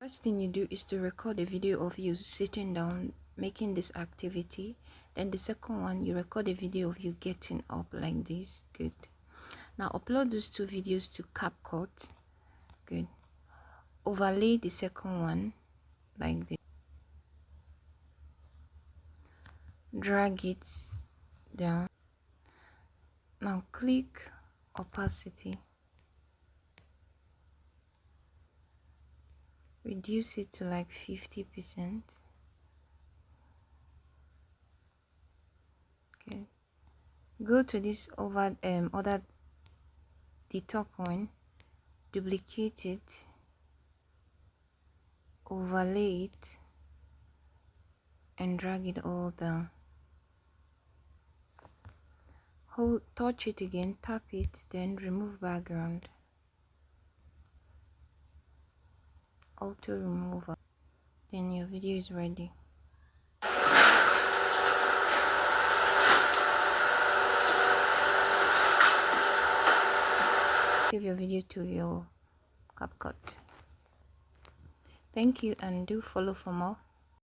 First thing you do is to record a video of you sitting down making this activity. Then the second one, you record a video of you getting up like this. Good. Now upload those two videos to CapCut. Good. Overlay the second one like this. Drag it down. Now click opacity. Reduce it to like 50%. Okay. Go to this other the top one, duplicate it, overlay it, and drag it all down. Touch it again, tap it, then remove background. Auto remover. Then your video is ready. Save your video to your CapCut. Thank you, and do follow for more.